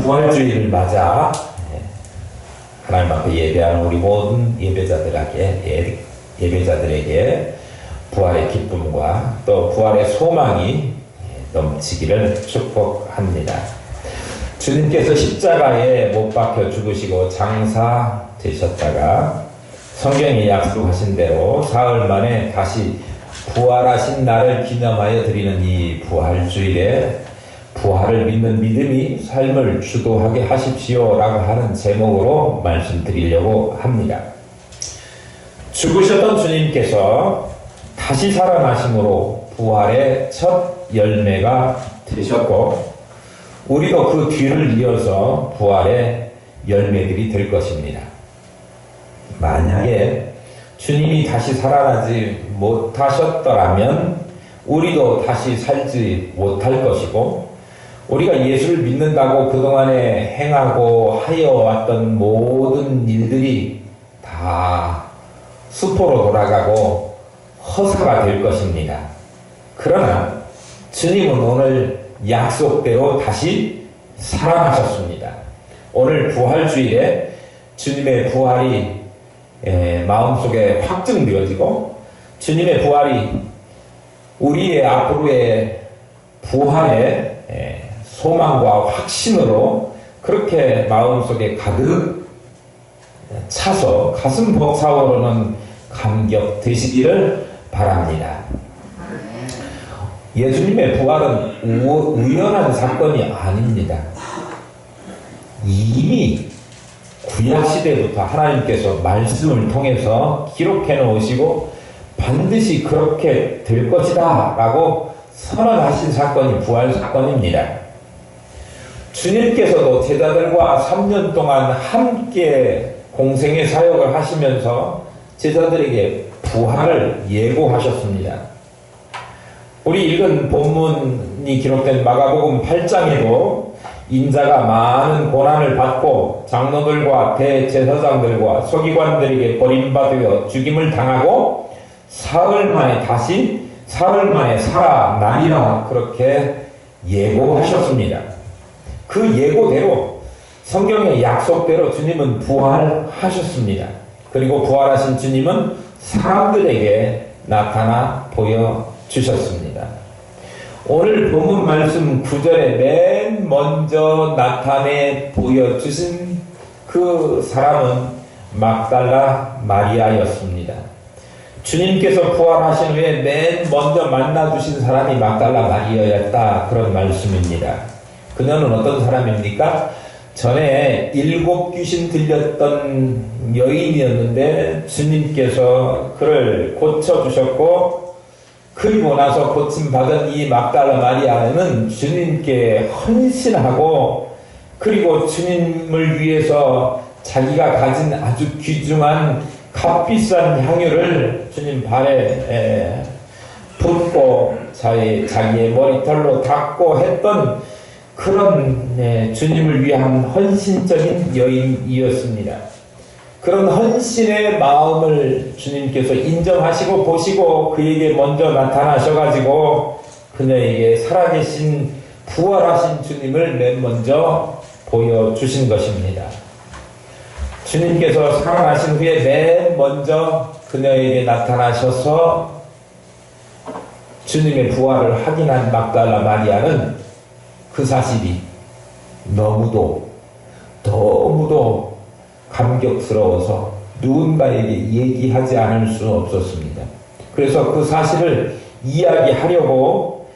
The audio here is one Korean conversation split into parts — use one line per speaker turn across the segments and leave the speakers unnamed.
부활주의를 맞아 하나님 앞에 예배하는 우리 모든 예배자들에게 부활의 기쁨과 또 부활의 소망이 넘치기를 축복합니다. 주님께서 십자가에 못 박혀 죽으시고 장사되셨다가 성경이 약속하신 대로 사흘 만에 다시 부활하신 날을 기념하여 드리는 이 부활주일에 부활을 믿는 믿음이 삶을 주도하게 하십시오 라고 하는 제목으로 말씀드리려고 합니다. 죽으셨던 주님께서 다시 살아나심으로 부활의 첫 열매가 되셨고 우리도 그 뒤를 이어서 부활의 열매들이 될 것입니다. 만약에 주님이 다시 살아나지 못하셨더라면 우리도 다시 살지 못할 것이고 우리가 예수를 믿는다고 그동안에 행하고 하여왔던 모든 일들이 다 수포로 돌아가고 허사가 될 것입니다. 그러나 주님은 오늘 약속대로 다시 살아나셨습니다. 오늘 부활주일에 주님의 부활이 마음속에 확증되어지고 주님의 부활이 우리의 앞으로의 부활의 소망과 확신으로 그렇게 마음속에 가득 차서 가슴 벅차오르는 감격 되시기를 바랍니다. 예수님의 부활은 우연한 사건이 아닙니다. 이미 구약시대부터 하나님께서 말씀을 통해서 기록해 놓으시고 반드시 그렇게 될 것이다 라고 선언하신 사건이 부활 사건입니다. 주님께서도 제자들과 3년 동안 함께 공생의 사역을 하시면서 제자들에게 부활을 예고하셨습니다. 우리 읽은 본문이 기록된 마가복음 8장에도 인자가 많은 고난을 받고 장로들과 대제사장들과 서기관들에게 버림받아 죽임을 당하고 사흘 만에 살아나리라 그렇게 예고하셨습니다. 그 예고대로 성경의 약속대로 주님은 부활하셨습니다. 그리고 부활하신 주님은 사람들에게 나타나 보여주셨습니다. 오늘 본문 말씀 9절에 맨 먼저 나타내 보여주신 그 사람은 막달라 마리아였습니다. 주님께서 부활하신 후에 맨 먼저 만나주신 사람이 막달라 마리아였다 그런 말씀입니다. 그녀는 어떤 사람입니까? 전에 7 귀신 들렸던 여인이었는데 주님께서 그를 고쳐주셨고 그리고 나서 고침받은 이 막달라 마리아는 주님께 헌신하고 그리고 주님을 위해서 자기가 가진 아주 귀중한 값비싼 향유를 주님 발에 붓고 자기의 머리털로 닦고 했던 그런 주님을 위한 헌신적인 여인이었습니다. 그런 헌신의 마음을 주님께서 인정하시고 보시고 그에게 먼저 나타나셔가지고 그녀에게 살아계신 부활하신 주님을 맨 먼저 보여주신 것입니다. 주님께서 살아나신 후에 맨 먼저 그녀에게 나타나셔서 주님의 부활을 확인한 막달라 마리아는 그 사실이 너무도 감격스러워서 누군가에게 얘기하지 않을 수 없었습니다. 그래서 그 사실을 이야기하려고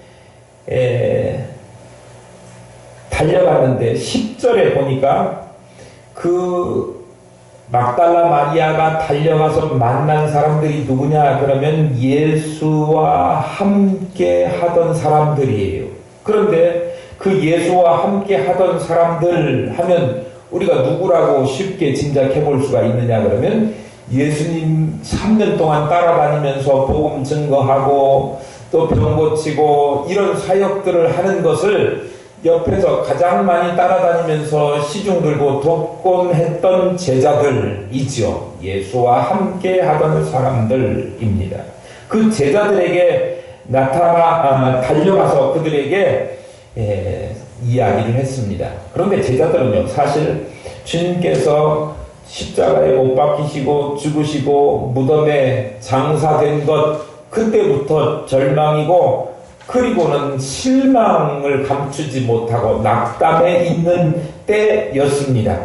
달려갔는데 10절에 보니까 그 막달라 마리아가 달려가서 만난 사람들이 누구냐 그러면 예수와 함께 하던 사람들이에요. 그런데 그 예수와 함께 하던 사람들 하면 우리가 누구라고 쉽게 짐작해 볼 수가 있느냐 그러면 예수님 3년 동안 따라다니면서 복음 증거하고 또 병 고치고 이런 사역들을 하는 것을 옆에서 가장 많이 따라다니면서 시중 들고 독곤했던 제자들이죠. 예수와 함께 하던 사람들입니다. 그 제자들에게 달려가서 그들에게 이야기를 했습니다. 그런데 제자들은요, 사실 주님께서 십자가에 못 박히시고 죽으시고 무덤에 장사된 것, 그때부터 절망이고, 그리고는 실망을 감추지 못하고 낙담해 있는 때였습니다.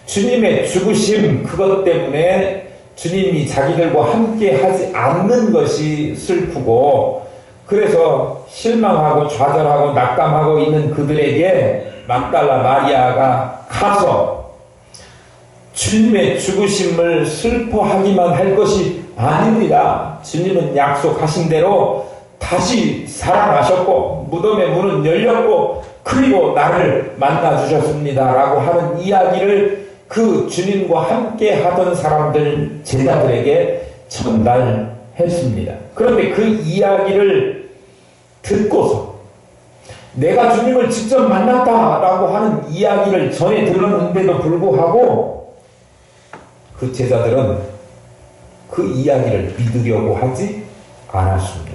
주님의 죽으심, 그것 때문에 주님이 자기들과 함께 하지 않는 것이 슬프고, 그래서 실망하고 좌절하고 낙담하고 있는 그들에게 막달라 마리아가 가서 주님의 죽으심을 슬퍼하기만 할 것이 아닙니다. 주님은 약속하신 대로 다시 살아나셨고 무덤의 문은 열렸고 그리고 나를 만나주셨습니다 라고 하는 이야기를 그 주님과 함께 하던 사람들, 제자들에게 전달했습니다. 그런데 그 이야기를 듣고서 내가 주님을 직접 만났다라고 하는 이야기를 전해 들었는데도 불구하고 그 제자들은 그 이야기를 믿으려고 하지 않았습니다.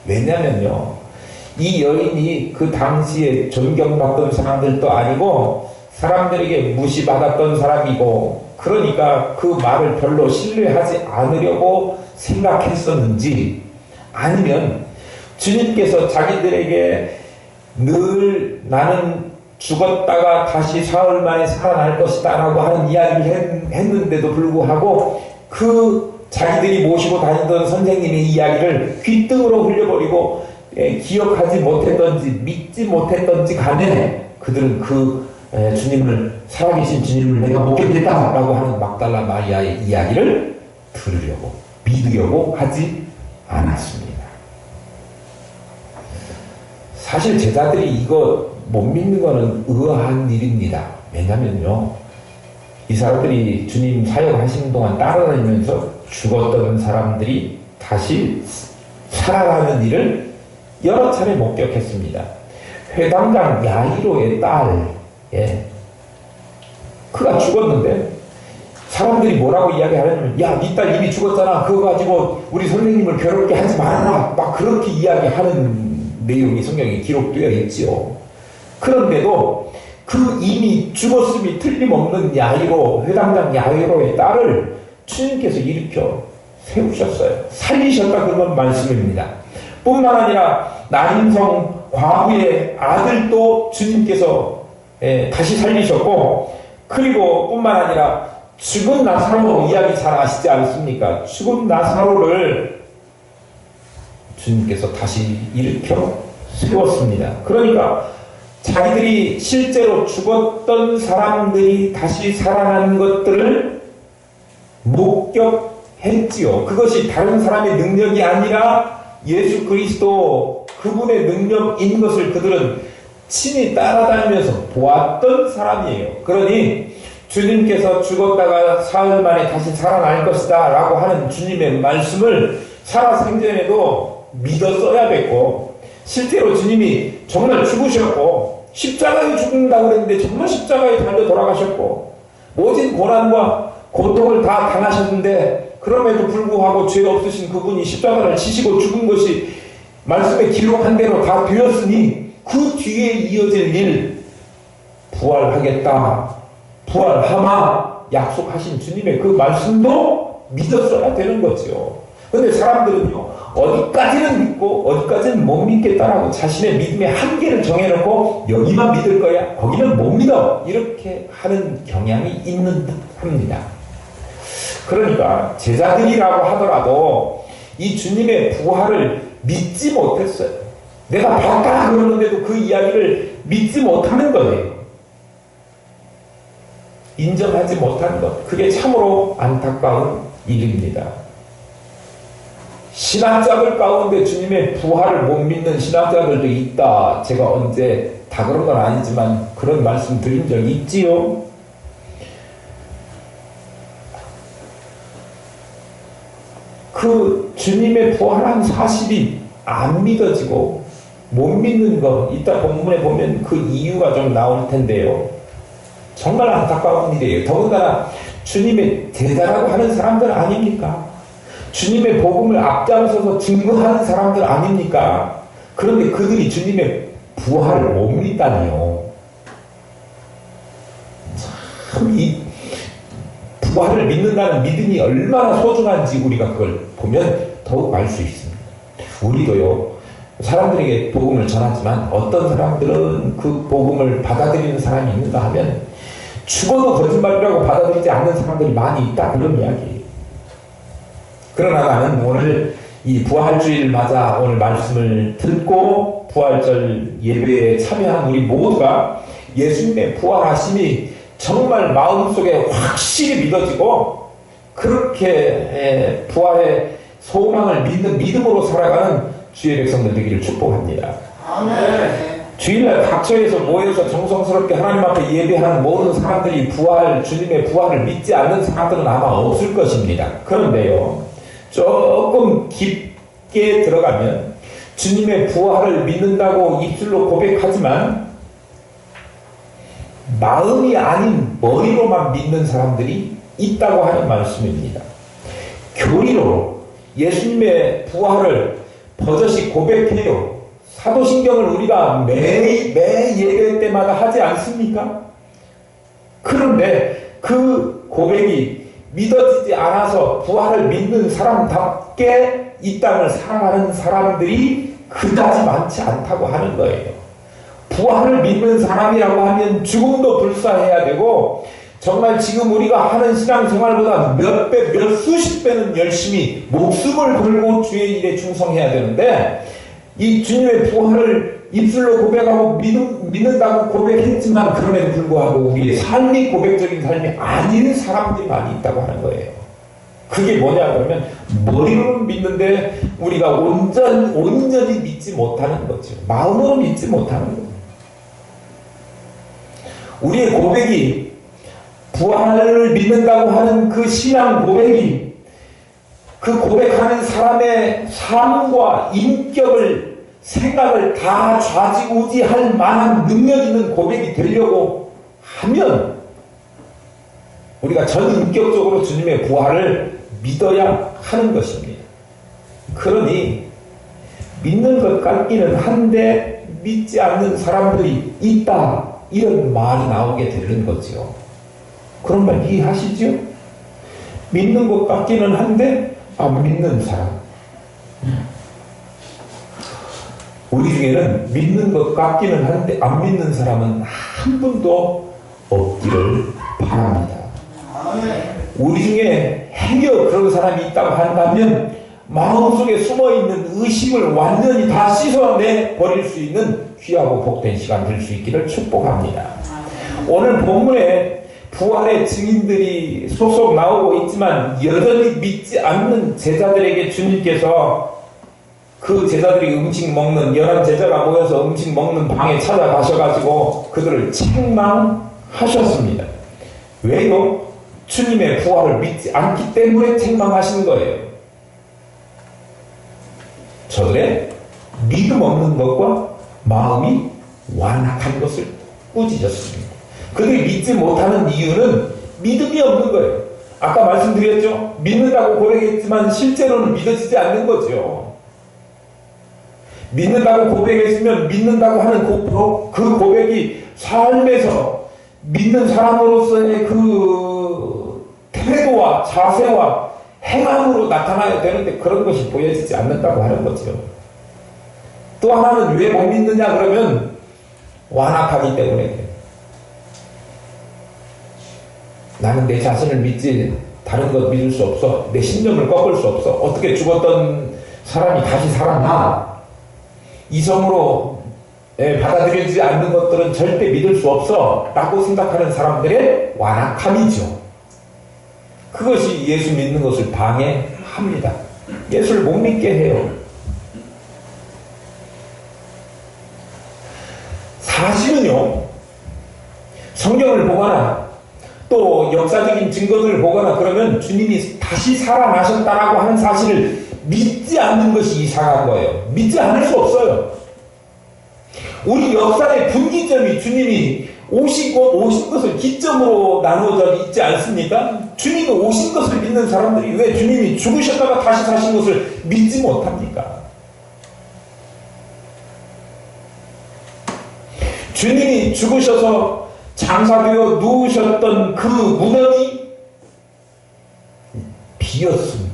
왜냐면요, 이 여인이 그 당시에 존경받던 사람들도 아니고 사람들에게 무시받았던 사람이고, 그러니까 그 말을 별로 신뢰하지 않으려고 생각했었는지, 아니면 주님께서 자기들에게 늘 나는 죽었다가 다시 사흘 만에 살아날 것이다 라고 하는 이야기를 했는데도 불구하고 그 자기들이 모시고 다니던 선생님의 이야기를 귓등으로 흘려버리고 기억하지 못했던지 믿지 못했던지 간에 그들은 그 주님을, 살아계신 주님을 내가 못 믿겠다라고 하는 막달라 마리아의 이야기를 들으려고, 믿으려고 하지 않았습니다. 사실 제자들이 이거 못 믿는 거는 의아한 일입니다. 왜냐면요, 이 사람들이 주님 사역하시는 동안 따라다니면서 죽었던 사람들이 다시 살아나는 일을 여러 차례 목격했습니다. 회당장 야이로의 딸, 그가 죽었는데 사람들이 뭐라고 이야기하냐면, 야, 네 딸 이미 죽었잖아, 그거 가지고 우리 선생님을 괴롭게 하지 말아라, 막 그렇게 이야기하는 내용이 성경에 기록되어 있지요. 그런데도 그 이미 죽었음이 틀림없는 야이로, 회당장 야이로의 딸을 주님께서 일으켜 세우셨어요. 살리셨다, 그런 말씀입니다. 뿐만 아니라 나인성 과부의 아들도 주님께서 다시 살리셨고, 그리고 뿐만 아니라 죽은 나사로 이야기 잘 아시지 않습니까? 죽은 나사로를 주님께서 다시 일으켜 세웠습니다. 그러니까 자기들이 실제로 죽었던 사람들이 다시 살아난 것들을 목격했지요. 그것이 다른 사람의 능력이 아니라 예수 그리스도 그분의 능력인 것을 그들은 친히 따라다니면서 보았던 사람이에요. 그러니 주님께서 죽었다가 사흘 만에 다시 살아날 것이다 라고 하는 주님의 말씀을 살아생전에도 믿었어야 됐고, 실제로 주님이 정말 죽으셨고 십자가에 죽는다고 그랬는데 정말 십자가에 달려 돌아가셨고 모진 고난과 고통을 다 당하셨는데, 그럼에도 불구하고 죄 없으신 그분이 십자가를 지시고 죽은 것이 말씀에 기록한 대로 다 되었으니 그 뒤에 이어질 일, 부활하겠다, 부활하마 약속하신 주님의 그 말씀도 믿었어야 되는 거죠. 그런데 사람들은요, 어디까지는 믿고 어디까지는 못 믿겠다라고 자신의 믿음의 한계를 정해놓고 여기만 믿을 거야, 거기는 못 믿어, 이렇게 하는 경향이 있는 듯 합니다. 그러니까 제자들이라고 하더라도 이 주님의 부활을 믿지 못했어요. 내가 봤다 그러는데도 그 이야기를 믿지 못하는 거예요. 인정하지 못하는 것, 그게 참으로 안타까운 일입니다. 신학자들 가운데 주님의 부활을 못 믿는 신학자들도 있다. 제가 언제, 다 그런 건 아니지만 그런 말씀 드린 적이 있지요. 그 주님의 부활한 사실이 안 믿어지고 못 믿는 거, 이따 본문에 보면 그 이유가 좀 나올 텐데요. 정말 안타까운 일이에요. 더군다나 주님의 제자라고 하는 사람들 아닙니까? 주님의 복음을 앞장서서 증거하는 사람들 아닙니까? 그런데 그들이 주님의 부활을 못 믿다니요. 참, 이 부활을 믿는다는 믿음이 얼마나 소중한지 우리가 그걸 보면 더욱 알 수 있습니다. 우리도요, 사람들에게 복음을 전하지만 어떤 사람들은 그 복음을 받아들이는 사람이 있는가 하면 죽어도 거짓말이라고 받아들이지 않는 사람들이 많이 있다, 그런 이야기예요. 그러나 나는 오늘 이 부활주의를 맞아 오늘 말씀을 듣고 부활절 예배에 참여한 우리 모두가 예수님의 부활하심이 정말 마음속에 확실히 믿어지고 그렇게 부활의 소망을 믿는 믿음으로 살아가는 주의 백성들 되기를 축복합니다.
아멘.
주일날 각처에서 모여서 정성스럽게 하나님 앞에 예배하는 모든 사람들이 주님의 부활을 믿지 않는 사람들은 아마 없을 것입니다. 그런데요, 조금 깊게 들어가면 주님의 부활을 믿는다고 입술로 고백하지만 마음이 아닌 머리로만 믿는 사람들이 있다고 하는 말씀입니다. 교리로 예수님의 부활을 버젓이 고백해요. 사도신경을 우리가 매 예배 때마다 하지 않습니까? 그런데 그 고백이 믿어지지 않아서 부활을 믿는 사람답게 이 땅을 살아가는 사람들이 그다지 많지 않다고 하는 거예요. 부활을 믿는 사람이라고 하면 죽음도 불사해야 되고 정말 지금 우리가 하는 신앙생활보다 몇 배, 몇 수십 배는 열심히 목숨을 걸고 주의 일에 충성해야 되는데 이 주님의 부활을 입술로 고백하고 믿는다고 고백했지만 그럼에도 불구하고 우리의 삶이 고백적인 삶이 아닌 사람들이 많이 있다고 하는 거예요. 그게 뭐냐 그러면 머리로는 믿는데 우리가 온전히 믿지 못하는 거죠. 마음으로 믿지 못하는 거예요. 우리의 고백이 부활을 믿는다고 하는 그 신앙 고백이 그 고백하는 사람의 삶과 인격을 생각을 다 좌지우지할 만한 능력 있는 고백이 되려고 하면 우리가 전인격적으로 주님의 부활을 믿어야 하는 것입니다. 그러니 믿는 것 같기는 한데 믿지 않는 사람들이 있다, 이런 말이 나오게 되는 거죠. 그런 말 이해하시죠? 믿는 것 같기는 한데 안 믿는 사람. 우리 중에는 믿는 것 같기는 한데 안 믿는 사람은 한 분도 없기를 바랍니다. 우리 중에 행여 그런 사람이 있다고 한다면 마음속에 숨어있는 의심을 완전히 다 씻어내 버릴 수 있는 귀하고 복된 시간 될 수 있기를 축복합니다. 오늘 본문에 부활의 증인들이 속속 나오고 있지만 여전히 믿지 않는 제자들에게 주님께서 그 제자들이 음식 먹는 11제자가 모여서 음식 먹는 방에 찾아가셔가지고 그들을 책망하셨습니다. 왜요? 주님의 부활을 믿지 않기 때문에 책망하신 거예요. 저들의 믿음 없는 것과 마음이 완악한 것을 꾸짖었습니다. 그들이 믿지 못하는 이유는 믿음이 없는 거예요. 아까 말씀드렸죠? 믿는다고 고백했지만 실제로는 믿어지지 않는 거죠. 믿는다고 고백했으면 믿는다고 하는 그 고백이 삶에서 믿는 사람으로서의 그 태도와 자세와 행함으로 나타나야 되는데 그런 것이 보여지지 않는다고 하는 거죠. 또 하나는 왜 못 믿느냐 그러면 완악하기 때문에 나는 내 자신을 믿지 다른 것 믿을 수 없어. 내 신념을 꺾을 수 없어. 어떻게 죽었던 사람이 다시 살아나. 이성으로 받아들여지지 않는 것들은 절대 믿을 수 없어 라고 생각하는 사람들의 완악함이죠. 그것이 예수 믿는 것을 방해합니다. 예수를 못 믿게 해요. 사실은요, 성경을 보거나 또 역사적인 증거들을 보거나 그러면 주님이 다시 살아나셨다라고 하는 사실을 믿지 않는 것이 이상한 거예요. 믿지 않을 수 없어요. 우리 역사의 분기점이 주님이 오신 것을 기점으로 나누어져 있지 않습니까? 주님이 오신 것을 믿는 사람들이 왜 주님이 죽으셨다가 다시 사신 것을 믿지 못합니까? 주님이 죽으셔서 장사되어 누우셨던 그 무덤이 비었습니다.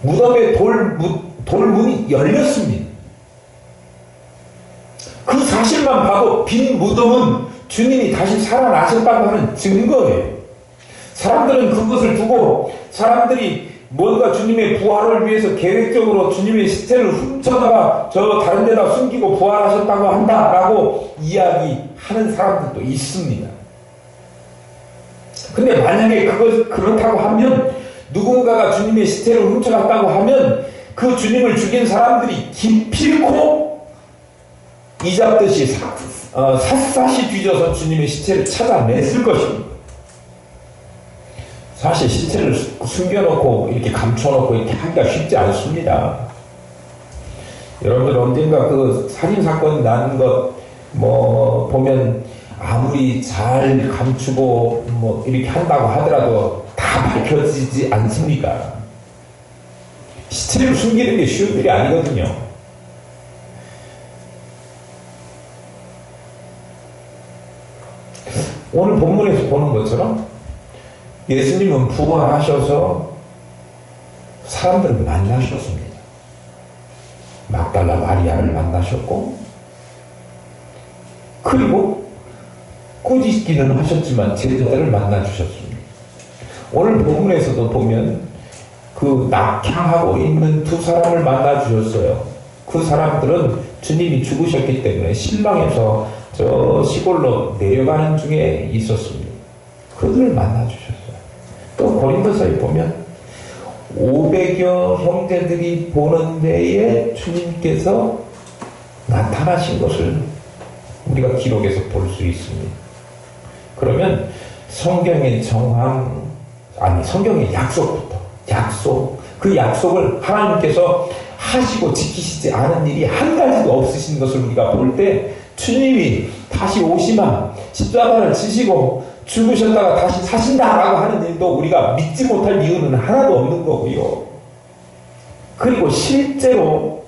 무덤의 돌문이 열렸습니다. 그 사실만 봐도 빈 무덤은 주님이 다시 살아나셨다고 하는 증거예요. 사람들은 그것을 두고 사람들이 뭔가 주님의 부활을 위해서 계획적으로 주님의 시체를 훔쳐다가 저 다른 데다 숨기고 부활하셨다고 한다라고 이야기하는 사람들도 있습니다. 근데 만약에 그렇다고 하면 누군가가 주님의 시체를 훔쳐갔다고 하면 그 주님을 죽인 사람들이 기필코 이잡듯이 샅샅이 뒤져서 주님의 시체를 찾아냈을 것입니다. 사실 시체를 숨겨놓고 이렇게 감춰놓고 이렇게 하기가 쉽지 않습니다. 여러분들 언젠가 그 살인사건이 난 것 보면 아무리 잘 감추고 이렇게 한다고 하더라도 다 밝혀지지 않습니까? 시체를 숨기는 게 쉬운 일이 아니거든요. 오늘 본문에서 보는 것처럼 예수님은 부활하셔서 사람들을 만나셨습니다. 막달라 마리아를 만나셨고, 그리고 꾸짖기는 하셨지만 제자들을 만나주셨습니다. 오늘 본문에서도 보면 그 낙향하고 있는 두 사람을 만나주셨어요. 그 사람들은 주님이 죽으셨기 때문에 실망해서 저 시골로 내려가는 중에 있었습니다. 그들을 만나주셨어요. 또 고린도서에 보면 500여 형제들이 보는 데에 주님께서 나타나신 것을 우리가 기록에서 볼 수 있습니다. 그러면 성경의 성경의 약속, 그 약속을 하나님께서 하시고 지키시지 않은 일이 한 가지도 없으신 것을 우리가 볼 때 주님이 다시 오시면 십자가를 지시고 죽으셨다가 다시 사신다라고 하는 일도 우리가 믿지 못할 이유는 하나도 없는 거고요. 그리고 실제로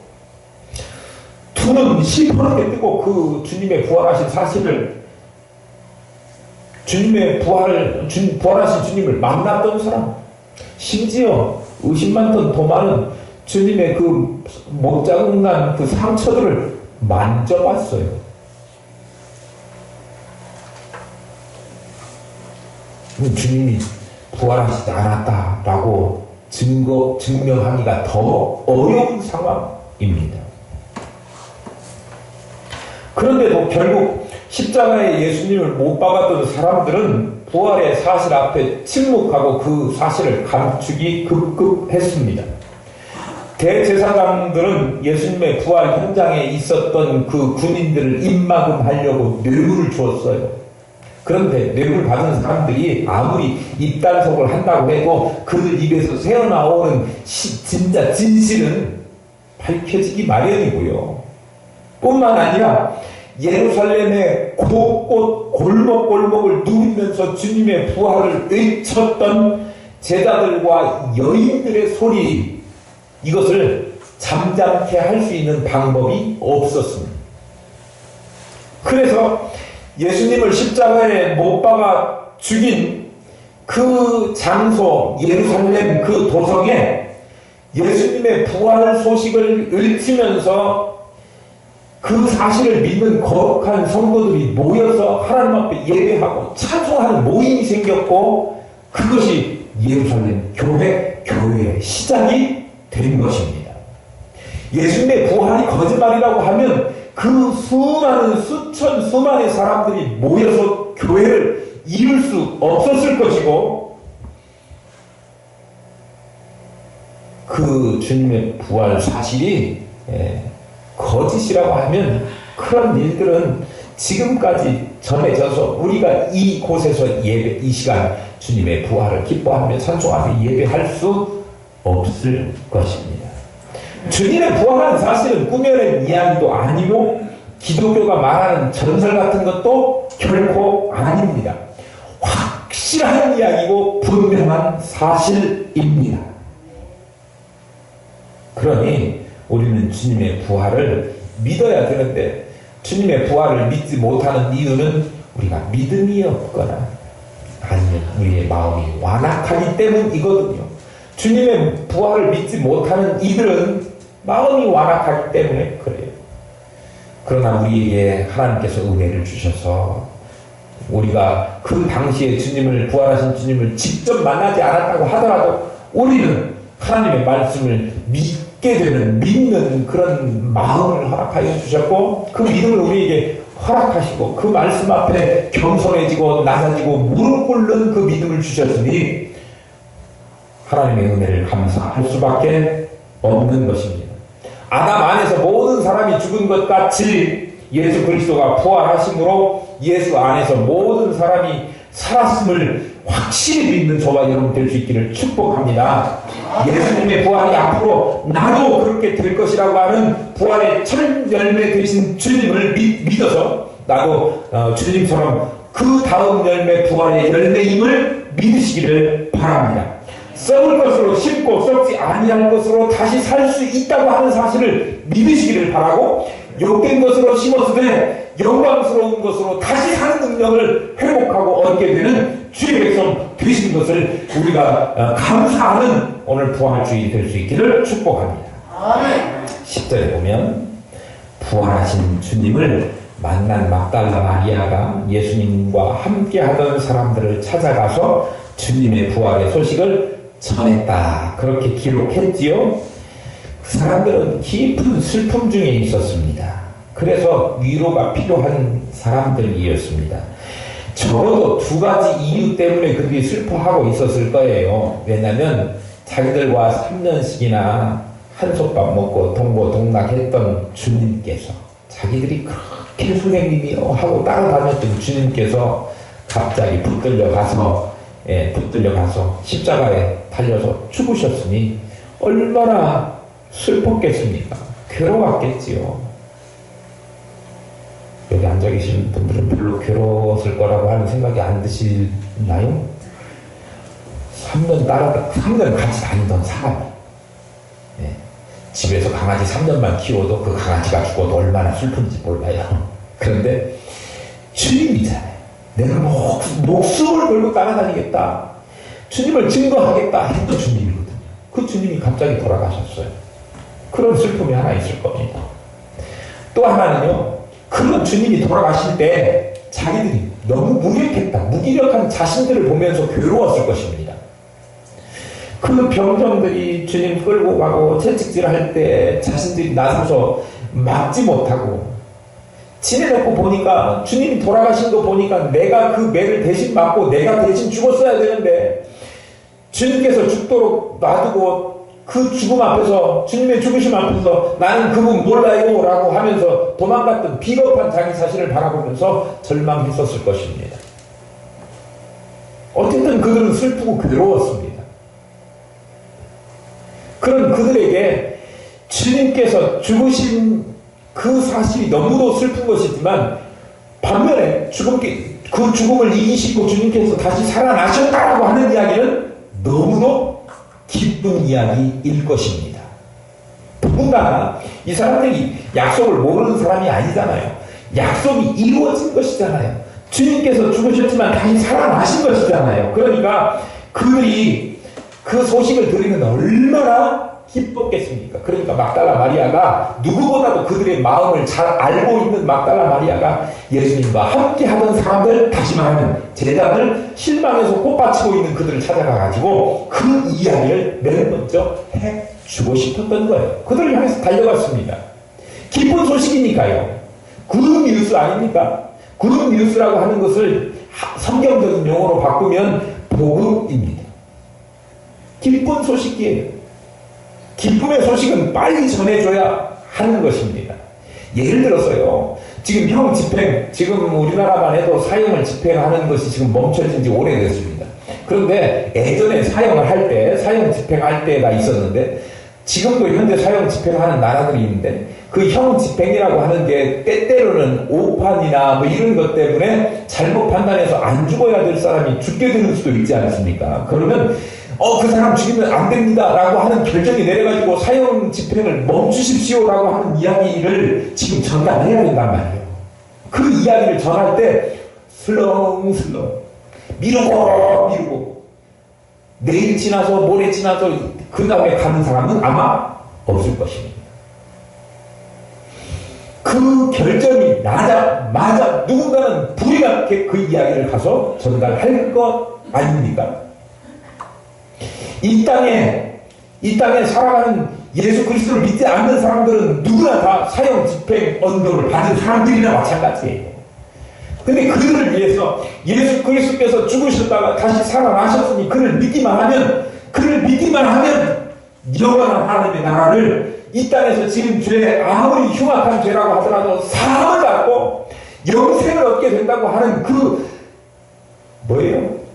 두 눈 시퍼렇게 뜨고 그 주님의 부활하신 사실을 부활하신 주님을 만났던 사람, 심지어 의심 많던 도마는 주님의 그 못자국난 그 상처들을 만져봤어요. 주님이 부활하시지 않았다라고 증명하기가 더 어려운 상황입니다. 그런데도 결국 십자가에 예수님을 못 박았던 사람들은 부활의 사실 앞에 침묵하고 그 사실을 감추기 급급했습니다. 대제사장들은 예수님의 부활 현장에 있었던 그 군인들을 입막음하려고 뇌물을 주었어요. 그런데 뇌물 받은 사람들이 아무리 입단속을 한다고 해도 그들 입에서 새어나오는 진짜 진실은 밝혀지기 마련이고요. 뿐만 아니라 예루살렘의 곳곳 골목골목을 누비면서 주님의 부활을 외쳤던 제자들과 여인들의 소리, 이것을 잠잠케 할 수 있는 방법이 없었습니다. 그래서 예수님을 십자가에 못 박아 죽인 그 장소 예루살렘 그 도성에 예수님의 부활 소식을 외치면서 그 사실을 믿는 거룩한 성도들이 모여서 하나님 앞에 예배하고 찬송하는 모임이 생겼고, 그것이 예루살렘 교회의 시작이 된 것입니다. 예수님의 부활이 거짓말이라고 하면 그 수많은 사람들이 모여서 교회를 이룰 수 없었을 것이고, 그 주님의 부활 사실이 거짓이라고 하면 그런 일들은 지금까지 전해져서 우리가 이곳에서 이 시간 주님의 부활을 기뻐하며 찬송하며 예배할 수 없을 것입니다. 주님의 부활한 사실은 꾸며낸 이야기도 아니고 기독교가 말하는 전설 같은 것도 결코 아닙니다. 확실한 이야기고 분명한 사실입니다. 그러니 우리는 주님의 부활을 믿어야 되는데 주님의 부활을 믿지 못하는 이유는 우리가 믿음이 없거나 아니면 우리의 마음이 완악하기 때문이거든요. 주님의 부활을 믿지 못하는 이들은 마음이 완악하기 때문에 그래요. 그러나 우리에게 하나님께서 은혜를 주셔서 우리가 그 당시에 주님을, 부활하신 주님을 직접 만나지 않았다고 하더라도 우리는 하나님의 말씀을 믿게 되는, 믿는 그런 마음을 허락하여 주셨고, 그 믿음을 우리에게 허락하시고 그 말씀 앞에 겸손해지고 낮아지고 무릎 꿇는 그 믿음을 주셨으니 하나님의 은혜를 감사할 수밖에 없는 것입니다. 아담 안에서 모든 사람이 죽은 것 같이 예수 그리스도가 부활하심으로 예수 안에서 모든 사람이 살았음을 확실히 믿는 저와 여러분 될 수 있기를 축복합니다. 예수님의 부활이 앞으로 나도 그렇게 될 것이라고 하는 부활의 첫 열매 되신 주님을 믿어서 나도 주님처럼 그 다음 열매, 부활의 열매임을 믿으시기를 바랍니다. 썩을 것으로 심고 썩지 아니할 것으로 다시 살 수 있다고 하는 사실을 믿으시기를 바라고, 욕된 것으로 심었으되 영광스러운 것으로 다시 사는 능력을 회복하고 얻게 되는 주의 백성 되신 것을 우리가 감사하는 오늘 부활주의 될 수 있기를 축복합니다. 10절에 보면 부활하신 주님을 만난 막달라 마리아가 예수님과 함께 하던 사람들을 찾아가서 주님의 부활의 소식을 전했다, 그렇게 기록했지요. 그 사람들은 깊은 슬픔 중에 있었습니다. 그래서 위로가 필요한 사람들이었습니다. 적어도 두 가지 이유 때문에 그들이 슬퍼하고 있었을 거예요. 왜냐하면 자기들과 3년씩이나 한솥밥 먹고 동고동락했던 주님께서, 자기들이 그렇게 선생님이요 하고 따라다녔던 주님께서 갑자기 붙들려 가서 십자가에 달려서 죽으셨으니 얼마나 슬펐겠습니까? 괴로웠겠지요. 여기 앉아 계신 분들은 별로 괴로웠을 거라고 하는 생각이 안 드시나요? 3년 같이 다니던 사람이, 집에서 강아지 3년만 키워도 그 강아지가 죽어도 얼마나 슬픈지 몰라요. 그런데 주님이잖아요. 내가 목숨을 걸고 따라다니겠다, 주님을 증거하겠다 했던 주님이거든요. 그 주님이 갑자기 돌아가셨어요. 그런 슬픔이 하나 있을 겁니다. 또 하나는요, 그런 주님이 돌아가실 때 자기들이 너무 무기력한 자신들을 보면서 괴로웠을 것입니다. 그 병정들이 주님 끌고 가고 채찍질 할 때 자신들이 나서서 막지 못하고 지내놓고 보니까, 주님이 돌아가신 거 보니까 내가 그 매를 대신 맞고 내가 대신 죽었어야 되는데 주님께서 죽도록 놔두고 그 죽음 앞에서, 주님의 죽으심 앞에서 나는 그분 몰라요 라고 하면서 도망갔던 비겁한 자기 자신을 바라보면서 절망했었을 것입니다. 어쨌든 그들은 슬프고 괴로웠습니다. 그런 그들에게 주님께서 죽으신 그 사실이 너무도 슬픈 것이지만, 반면에 그 죽음을 이기시고 주님께서 다시 살아나셨다라고 하는 이야기는 너무도 기쁜 이야기일 것입니다. 더군다나 이 사람들이 약속을 모르는 사람이 아니잖아요. 약속이 이루어진 것이잖아요. 주님께서 죽으셨지만 다시 살아나신 것이잖아요. 그러니까 그들이 그 소식을 들으면 얼마나 기뻤겠습니까? 그러니까 막달라 마리아가, 누구보다도 그들의 마음을 잘 알고 있는 막달라 마리아가 예수님과 함께 하던 사람들, 다시 말하면 제자들, 실망해서 꽃받치고 있는 그들을 찾아가가지고 그 이야기를 맨 먼저 해주고 싶었던 거예요. 그들을 향해서 달려갔습니다. 기쁜 소식이니까요. 굿 뉴스 아닙니까? 굿 뉴스라고 하는 것을 성경적인 용어로 바꾸면 복음입니다. 기쁜 소식이에요. 기쁨의 소식은 빨리 전해줘야 하는 것입니다. 예를 들어서요, 지금 형 집행, 지금 우리나라만 해도 사형을 집행하는 것이 지금 멈춰진 지 오래됐습니다. 그런데 예전에 사형을 할 때, 사형 집행할 때가 있었는데, 지금도 현재 사형 집행하는 나라들이 있는데, 그 형 집행이라고 하는 게 때때로는 오판이나 뭐 이런 것 때문에 잘못 판단해서 안 죽어야 될 사람이 죽게 되는 수도 있지 않습니까? 그러면 그 사람 죽이면 안 됩니다 라고 하는 결정이 내려가지고 사형 집행을 멈추십시오 라고 하는 이야기를 지금 전달해야 된단 말이에요. 그 이야기를 전할 때 슬렁슬렁 미루고 내일 지나서 모레 지나서 그 다음에 가는 사람은 아마 없을 것입니다. 그 결정이 나자마자 누군가는 불의가 있게 그 이야기를 가서 전달할 것 아닙니까? 이 땅에 살아가는 예수 그리스도를 믿지 않는 사람들은 누구나 다 사형 집행 언도를 받은 사람들이나 마찬가지예요. 근데 그들을 위해서 예수 그리스도께서 죽으셨다가 다시 살아나셨으니 그를 믿기만 하면 영원한 하나님의 나라를 이 땅에서 지은 죄, 아무리 흉악한 죄라고 하더라도 사함을 받고 영생을 얻게 된다고 하는 그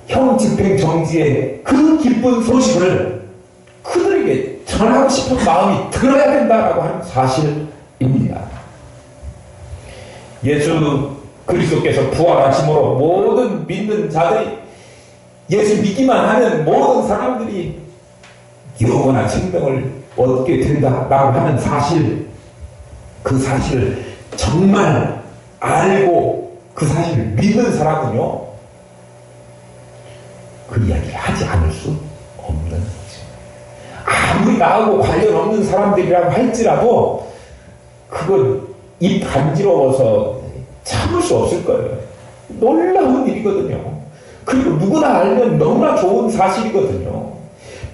형 집행 정지의 그 기쁜 소식을 그들에게 전하고 싶은 마음이 들어야 된다라고 하는 사실입니다. 예수 그리스도께서 부활하심으로 모든 믿는 자들이 예수 믿기만 하면 모든 사람들이 영원한 생명을 얻게 된다라고 하는 사실, 그 사실을 정말 알고 그 사실을 믿는 사람은요, 그 이야기를 하지 않을 수 없는 거죠. 아무리 나하고 관련 없는 사람들이라고 할지라도 그건 입 간지러워서 참을 수 없을 거예요. 놀라운 일이거든요. 그리고 누구나 알면 너무나 좋은 사실이거든요.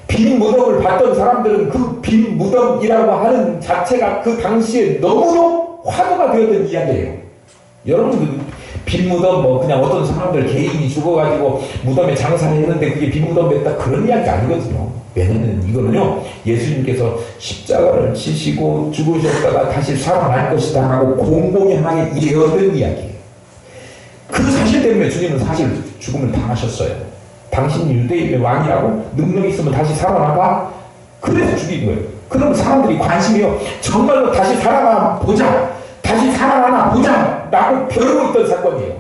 빈 무덤을 봤던 사람들은 그 빈 무덤이라고 하는 자체가 그 당시에 너무도 화두가 되었던 이야기예요. 여러분, 빈 무덤, 그냥 어떤 사람들 개인이 죽어가지고 무덤에 장사를 했는데 그게 빈 무덤 됐다, 그런 이야기 아니거든요. 왜냐면 이거는요, 예수님께서 십자가를 지시고 죽으셨다가 다시 살아날 것이다 라고 공공연하게 예언된 이야기예요. 그 사실 때문에 주님은 사실 죽음을 당하셨어요. 당신이 유대인의 왕이라고 능력이 있으면 다시 살아나봐? 그래서 죽인 거예요. 그러면 사람들이 관심이요, 정말로 다시 살아나 보자, 다시 살아나나 보자 라고 벼르고 있던 사건이에요.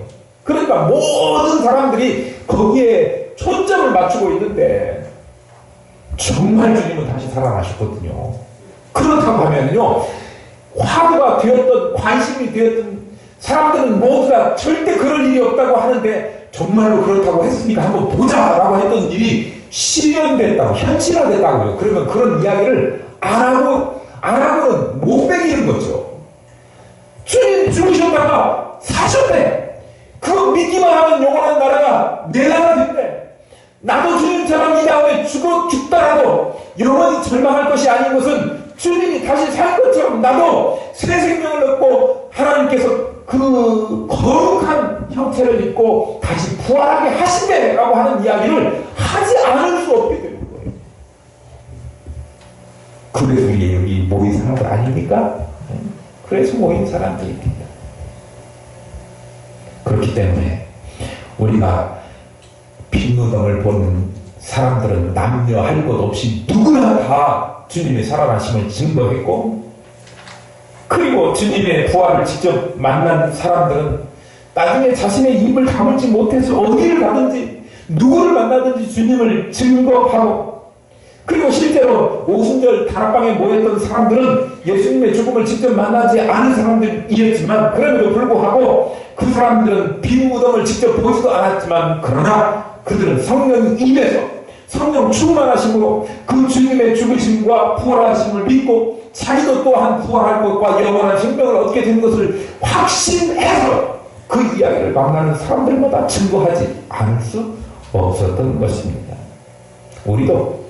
그러니까 모든 사람들이 거기에 초점을 맞추고 있는데 정말 주님은 다시 살아나셨거든요. 그렇다고 하면요, 화두가 되었던, 관심이 되었던 사람들은 모두가 절대 그럴 일이 없다고 하는데 정말로 그렇다고 했으니까 한번 보자라고 했던 일이 실현됐다고, 현실화됐다고요. 그러면 그런 이야기를 안 하고는 못 베기는 거죠. 주님 죽으셨다가 사셨대. 그거 믿기만 하면 영원한 나라가 내 나라 된대. 나도 주님처럼 이 다음에 죽더라도 영원히 절망할 것이 아닌 것은 주님이 다시 살 것처럼 나도 새 생명을 얻고 하나님께서 그 거룩한 형체를 입고 다시 부활하게 하신대라고 하는 이야기를 하지 않을 수 없게 되는 거예요. 그래서 우리 여기 모인 사람들 아닙니까? 그래서 모인 사람들입니다. 그렇기 때문에 우리가 빈무덤을 보는 사람들은 남녀 할 것 없이 누구나 다 주님의 살아나심을 증거했고, 그리고 주님의 부활을 직접 만난 사람들은 나중에 자신의 입을 다물지 못해서 어디를 가든지 누구를 만나든지 주님을 증거하고, 그리고 실제로 오순절 다락방에 모였던 사람들은 예수님의 죽음을 직접 만나지 않은 사람들이었지만, 그럼에도 불구하고 그 사람들은 빈 무덤을 직접 보지도 않았지만, 그러나 그들은 성령 입에서 성령 충만하심으로 그 주님의 죽으심과 부활하심을 믿고 자기도 또한 부활할 것과 영원한 생명을 얻게 된 것을 확신해서 그 이야기를 만나는 사람들마다 증거하지 않을 수 없었던 것입니다. 우리도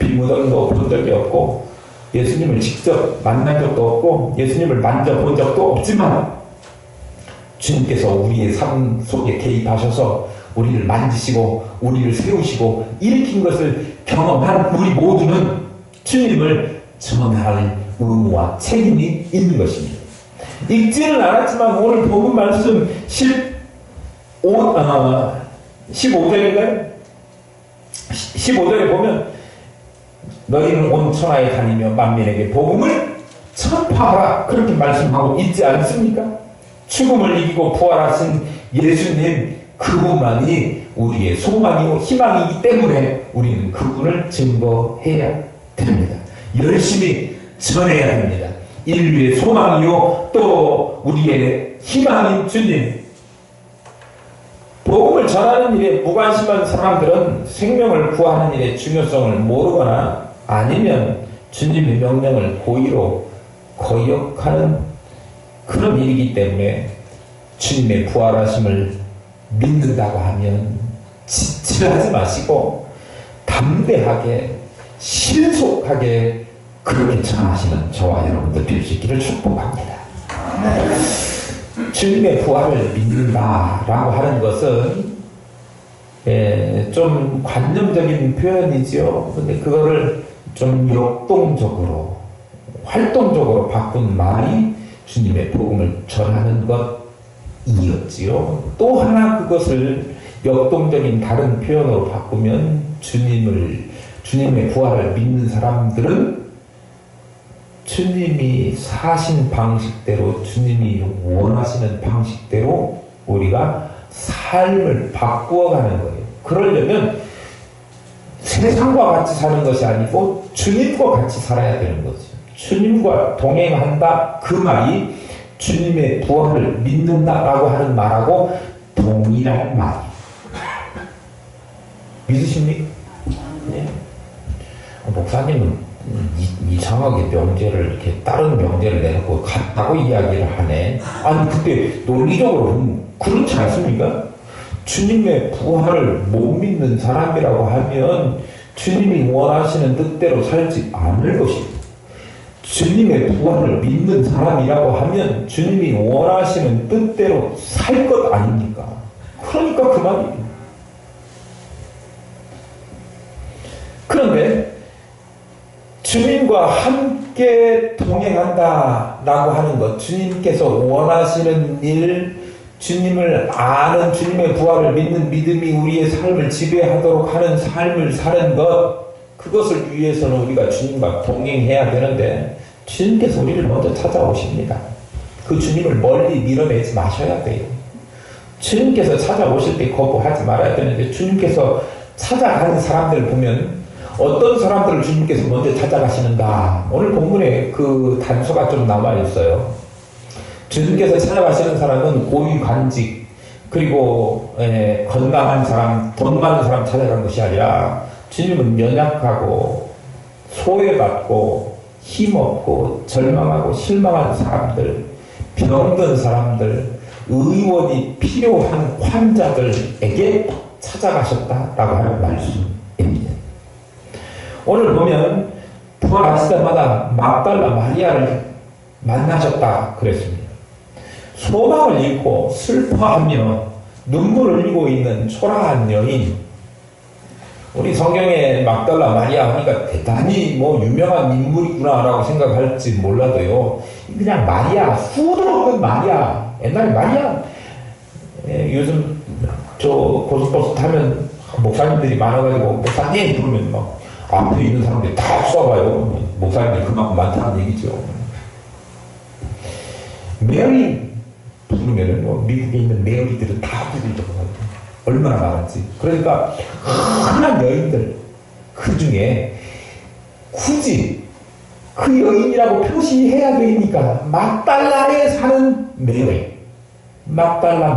빈무덤도 본 적이 없고 예수님을 직접 만난 적도 없고 예수님을 만져본 적도 없지만 주님께서 우리의 삶 속에 개입하셔서 우리를 만지시고 우리를 세우시고 일으킨 것을 경험한 우리 모두는 주님을 전할 의무와 책임이 있는 것입니다. 읽지는 않았지만 오늘 본문 말씀 15절인가요? 15절에 보면 너희는 온 천하에 다니며 만민에게 복음을 전파하라, 그렇게 말씀하고 있지 않습니까? 죽음을 이기고 부활하신 예수님 그분만이 우리의 소망이고 희망이기 때문에 우리는 그분을 증거해야 됩니다. 열심히 전해야 됩니다. 인류의 소망이요 또 우리의 희망인 주님. 복음을 전하는 일에 무관심한 사람들은 생명을 구하는 일의 중요성을 모르거나 아니면 주님의 명령을 고의로 거역하는 그런 일이기 때문에 주님의 부활하심을 믿는다고 하면 지체하지 마시고 담대하게 신속하게 그렇게 전하시는 저와 여러분들 될 수 있기를 축복합니다. 주님의 부활을 믿는다라고 하는 것은 좀 관념적인 표현이죠. 근데 그거를 좀 역동적으로 활동적으로 바꾼 말이 주님의 복음을 전하는 것이었지요. 또 하나 그것을 역동적인 다른 표현으로 바꾸면 주님의 부활을 믿는 사람들은 주님이 사신 방식대로 주님이 원하시는 방식대로 우리가 삶을 바꾸어가는 거예요. 그러려면 세상과 같이 사는 것이 아니고 주님과 같이 살아야 되는 거죠. 주님과 동행한다 그 말이 주님의 부활을 믿는다라고 하는 말하고 동일한 말이에요. 믿으십니까? 네. 목사님은 이상하게 명제를 이렇게 다른 명제를 내놓고 같다고 이야기를 하네. 아니 그때 논리적으로 보면 그렇지 않습니까? 주님의 부활을 못 믿는 사람이라고 하면 주님이 원하시는 뜻대로 살지 않을 것입니다. 주님의 부활을 믿는 사람이라고 하면 주님이 원하시는 뜻대로 살 것 아닙니까? 그러니까 그 말이에요. 그런데 주님과 함께 동행한다라고 하는 것, 주님께서 원하시는 일, 주님을 아는 주님의 부활을 믿는 믿음이 우리의 삶을 지배하도록 하는 삶을 사는 것, 그것을 위해서는 우리가 주님과 동행해야 되는데 주님께서 우리를 먼저 찾아오십니다. 그 주님을 멀리 밀어내지 마셔야 돼요. 주님께서 찾아오실 때 거부하지 말아야 되는데 주님께서 찾아가는 사람들을 보면 어떤 사람들을 주님께서 먼저 찾아가시는가. 오늘 본문에 그 단서가 좀 남아 있어요. 주님께서 찾아가시는 사람은 고위관직 그리고 건강한 사람, 돈 많은 사람 찾아간 것이 아니라 주님은 연약하고 소외받고 힘없고 절망하고 실망한 사람들, 병든 사람들, 의원이 필요한 환자들에게 찾아가셨다라고 하는 말씀입니다. 오늘 보면 부활하시자마자 막달라 마리아를 만나셨다 그랬습니다. 소망을 잃고 슬퍼하며 눈물을 흘리고 있는 초라한 여인. 우리 성경에 막달라 마리아 하니까 대단히 유명한 인물이구나라고 생각할지 몰라도요. 그냥 마리아, 수도 없는 마리아. 옛날에 마리아, 요즘 저 고속버스 타면 목사님들이 많아가지고 목사님 부르면 막 앞에 있는 사람들이 다 쏴봐요. 목사님들이 그만큼 많다는 얘기죠. 메리 부르면은 미국에 있는 메리들은 다 부르더라고요. 얼마나 많았지. 그러니까 흔한 여인들 그 중에 굳이 그 여인이라고 표시해야 되니까 막달라에 사는 메리, 막달라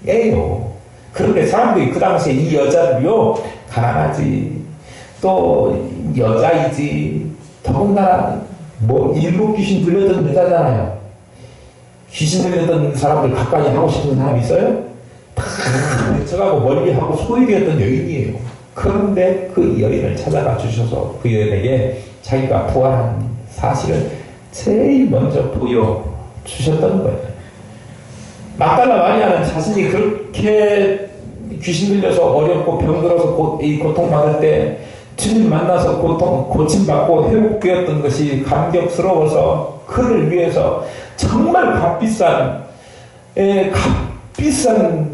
마리아예요. 그런데 사람들이 그 당시에 이 여자들이요 가난하지, 또 여자이지, 더군다나 일곱 귀신 들렸던 여자잖아요. 귀신 들렸던 사람들 가까이 하고 싶은 사람 있어요? 다 외쳐가고 멀리하고 소외되었던 여인이에요. 그런데 그 여인을 찾아가 주셔서 그 여인에게 자기가 부활한 사실을 제일 먼저 보여주셨던 거예요. 막달라 마리아는 자신이 그렇게 귀신 들려서 어렵고 병들어서 고통받을 때 주님 만나서 고침받고 회복되었던 것이 감격스러워서 그를 위해서 정말 값비싼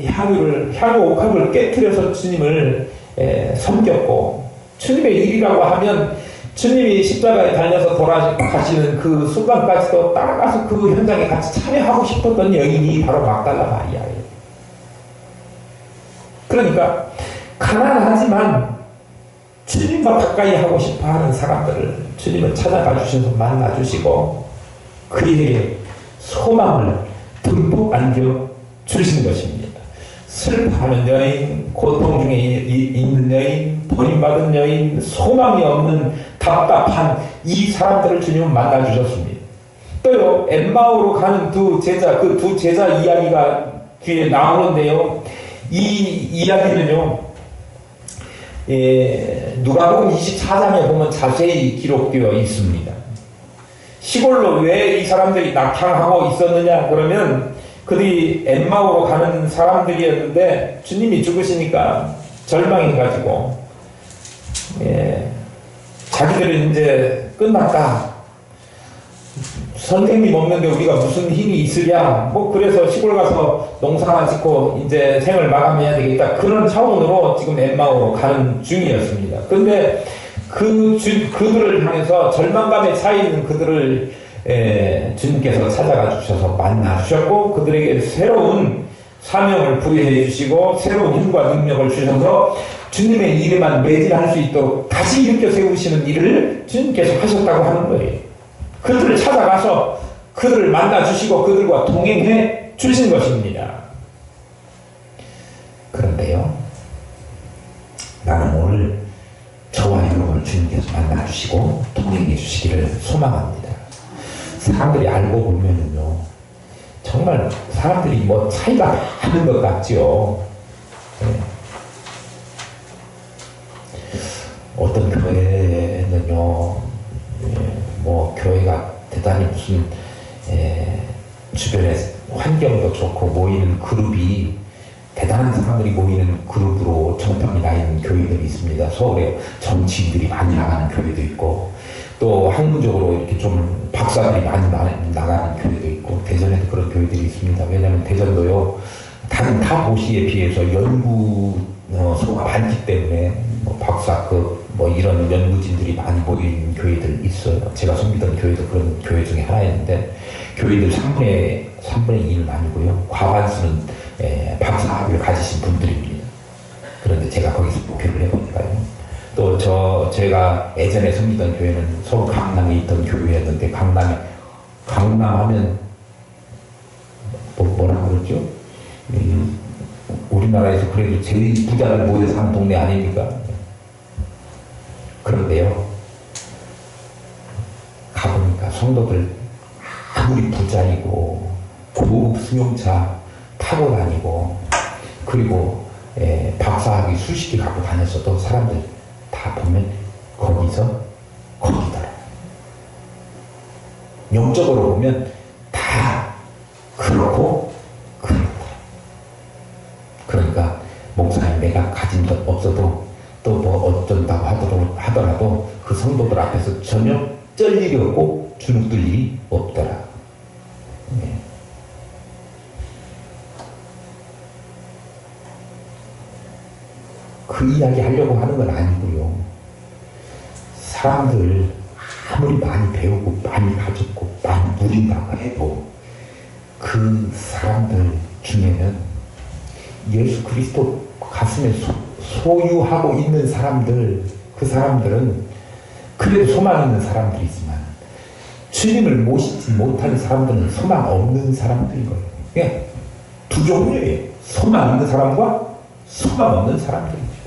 향유 옥합을 깨트려서 주님을 섬겼고, 주님의 일이라고 하면 주님이 십자가에 달려서 돌아가시는 그 순간까지도 따라가서 그 현장에 같이 참여하고 싶었던 여인이 바로 막달라 마리아예요. 그러니까 가난하지만 주님과 가까이 하고 싶어하는 사람들을 주님은 찾아가 주셔서 만나 주시고, 그에게 소망을 듬뿍 안겨 주신 것입니다. 슬퍼하는 여인, 고통 중에 있는 여인, 버림받은 여인, 소망이 없는 답답한 이 사람들을 주님은 만나주셨습니다. 또요, 엠마오로 가는 두 제자, 그 두 제자 이야기가 뒤에 나오는데요. 이 이야기는요, 누가복음 24장에 보면 자세히 기록되어 있습니다. 시골로 왜 이 사람들이 낙향하고 있었느냐 그러면 그들이 엠마오로 가는 사람들이었는데 주님이 죽으시니까 절망해가지고 자기들은 이제 끝났다. 선생님 없는데 우리가 무슨 힘이 있으랴. 뭐 그래서 시골 가서 농사만 짓고 이제 생을 마감해야 되겠다. 그런 차원으로 지금 엠마오로 가는 중이었습니다. 근데 그들을 향해서 절망감에 차 있는 그들을 주님께서 찾아가 주셔서 만나 주셨고 그들에게 새로운 사명을 부여해 주시고 새로운 힘과 능력을 주셔서 주님의 일에만 매진할 수 있도록 다시 일으켜 세우시는 일을 주님께서 하셨다고 하는 거예요. 그들을 찾아가서 그들을 만나 주시고 그들과 동행해 주신 것입니다. 그런데요, 나는 오늘 저와 여러분을 주님께서 만나 주시고 동행해 주시기를 소망합니다. 사람들이 알고 보면은요, 정말 사람들이 뭐 차이가 많은 것 같지요. 어떤 교회는요, 뭐 교회가 대단히 무슨 주변에 환경도 좋고 모이는 그룹이 대단한 사람들이 모이는 그룹으로 정평이 나 있는 교회들이 있습니다. 서울에 정치인들이 많이 나가는 교회도 있고 또 학문적으로 이렇게 좀 박사들이 많이 나가는 교회도 있고 대전에도 그런 교회들이 있습니다. 왜냐하면 대전도요 다른 타 도시에 비해서 연구소가 많기 때문에 뭐 박사급 뭐 이런 연구진들이 많이 모이는 교회들 있어요. 제가 섬기던 교회도 그런 교회 중에 하나였는데 교회들 3분의 1은 아니고요. 과반수는 박사학위를 가지신 분들입니다. 그런데 제가 거기서 목회를 해보니까요. 또 제가 예전에 섬기던 교회는 서울 강남에 있던 교회였는데 강남 하면 뭐라 그러죠? 우리나라에서 그래도 제일 부자를 모여 사는 동네 아닙니까? 그런데요, 가보니까 성도들 아무리 부자이고 고급 승용차 타고 다니고 그리고 박사학위 수십 개 갖고 다녔어도 사람들 다 보면 거기더라. 영적으로 보면 다 그렇고 그렇다. 그러니까 목사님 내가 가진 것 없어도 또 뭐 어쩐다고 하더라도 그 성도들 앞에서 전혀 쩔 일이 없고 주눅들 일이 없더라. 그 이야기 하려고 하는 건 아니고요. 사람들 아무리 많이 배우고 많이 가졌고 많이 누린다고 해도 그 사람들 중에는 예수 그리스도 가슴에 소유하고 있는 사람들, 그 사람들은 그래도 소망 있는 사람들이지만 주님을 모시지 못하는 사람들은 소망 없는 사람들인 거예요. 그냥 두 종류예요. 소망 있는 사람과 소망 없는 사람들이죠.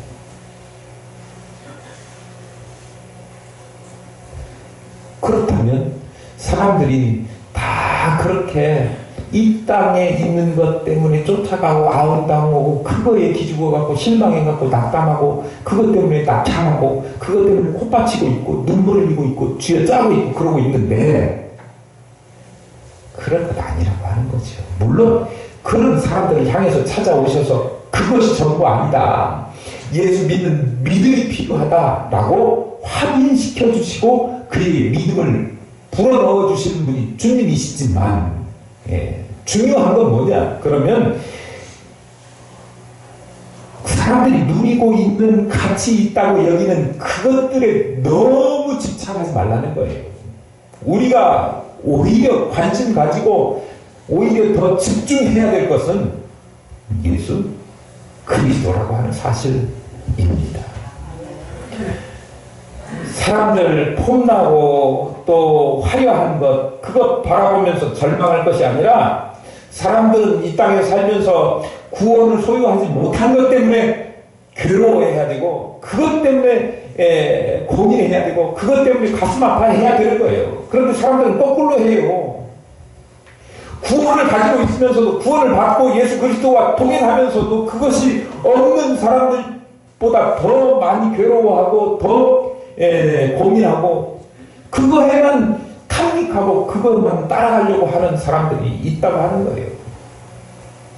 그렇다면 사람들이 다 그렇게 이 땅에 있는 것 때문에 쫓아가고 아웅다웅하고 그거에 기죽어갖고 실망해갖고 낙담하고 그것 때문에 낙향하고 그것 때문에 콧받치고 있고 눈물을 흘리고 있고 쥐어짜고 있고 그러고 있는데 그럴 것 아니라고 하는 거죠. 물론 그런 사람들을 향해서 찾아오셔서 그것이 전부 아니다. 예수 믿는 믿음이 필요하다라고 확인시켜 주시고 그의 믿음을 불어넣어 주시는 분이 주님이시지만 중요한 건 뭐냐? 그러면 사람들이 누리고 있는 가치 있다고 여기는 그것들에 너무 집착하지 말라는 거예요. 우리가 오히려 관심 가지고 오히려 더 집중해야 될 것은 예수 그리스도라고 하는 사실입니다. 사람들 폼나고 또 화려한 것 그것 바라보면서 절망할 것이 아니라 사람들은 이 땅에 살면서 구원을 소유하지 못한 것 때문에 괴로워해야 되고 그것 때문에 고민해야 되고 그것 때문에 가슴 아파해야 되는 거예요. 그런데 사람들은 거꾸로 해요. 구원을 가지고 있으면서도 구원을 받고 예수 그리스도와 동행하면서도 그것이 없는 사람들보다 더 많이 괴로워하고 더 고민하고 그거에만 탐닉하고 그것만 따라가려고 하는 사람들이 있다고 하는 거예요.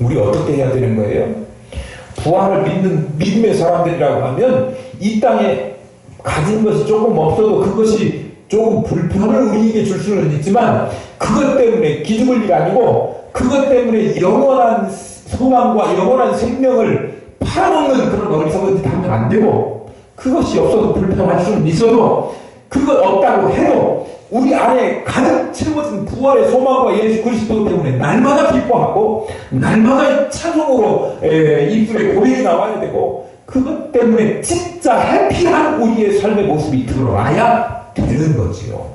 우리 어떻게 해야 되는 거예요? 부활을 믿는 믿음의 사람들이라고 하면 이 땅에 가진 것이 조금 없어도 그것이 조금 불편을 우리에게 줄 수는 있지만 그것 때문에 기죽을 일 아니고 그것 때문에 영원한 소망과 영원한 생명을 팔아먹는 그런 어리석은 짓 하면 안 되고 그것이 없어도 불편할 수는 있어도 그것 없다고 해도 우리 안에 가득 채워진 부활의 소망과 예수 그리스도 때문에 날마다 기뻐하고 날마다 찬송으로 입술에 고백이 나와야 되고 그것 때문에 진짜 해피한 우리의 삶의 모습이 드러나야 되는 거지요.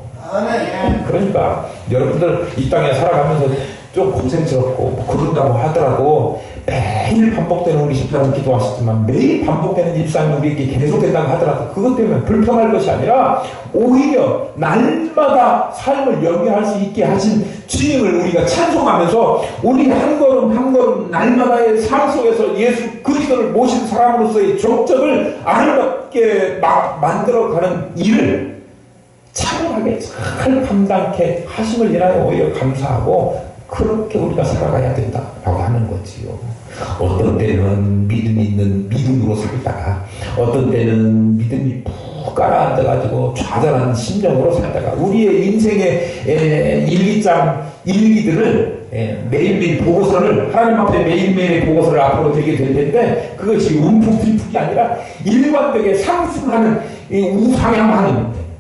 그러니까 여러분들 이 땅에 살아가면서 좀 고생스럽고 그런다고 하더라도 매일 반복되는 우리 집사님 기도하시지만 매일 반복되는 일상이 우리에게 계속된다고 하더라도 그것 때문에 불평할 것이 아니라 오히려 날마다 삶을 연결할 수 있게 하신 주님을 우리가 찬송하면서 우리 한 걸음 한 걸음 날마다의 삶 속에서 예수 그리스도를 모신 사람으로서의 족적을 아름답게 만들어가는 일을 차분하게 잘 감당케 하심을 인하여 오히려 감사하고 그렇게 우리가 살아가야 된다라고 하는 거지요. 어떤 때는 믿음이 있는 믿음으로 살다가 어떤 때는 믿음이 푹 깔아앉아가지고 좌절한 심정으로 살다가 우리의 인생의 일기들을 매일매일 보고서를 하나님 앞에 매일매일의 보고서를 앞으로 드리게 될 텐데 그것이 움푹들푹이 아니라 일관되게 상승하는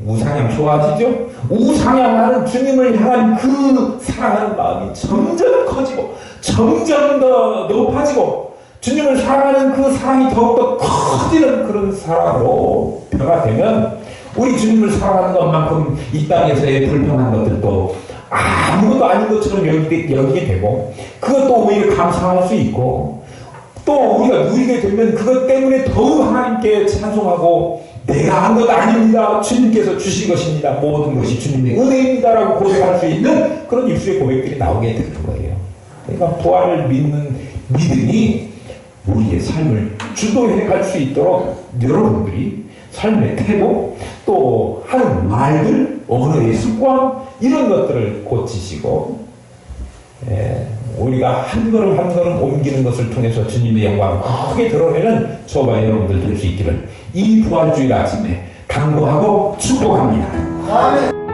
우상향 좋아하시죠? 우상향하는 주님을 향한 그 사랑하는 마음이 점점 커지고 점점 더 높아지고 주님을 사랑하는 그 사랑이 더욱더 커지는 그런 사랑으로 변화되면 우리 주님을 사랑하는 것만큼 이 땅에서의 불평한 것들도 아무것도 아닌 것처럼 여기게 되고 그것도 오히려 감사할 수 있고 또 우리가 누리게 되면 그것 때문에 더욱 하나님께 찬송하고 내가 한 것 아닙니다. 주님께서 주신 것입니다. 모든 것이 주님의 은혜입니다라고 고백할 수 있는 그런 입술의 고백들이 나오게 되는 거예요. 그러니까 부활을 믿는 믿음이 우리의 삶을 주도해 갈 수 있도록 여러분들이 삶의 태도 또 하는 말들, 언어의 습관 이런 것들을 고치시고 우리가 한 걸음 한 걸음 옮기는 것을 통해서 주님의 영광을 크게 드러내는 저와 여러분들 될 수 있기를 이 부활주일 아침에 당부하고 축복합니다. 아멘.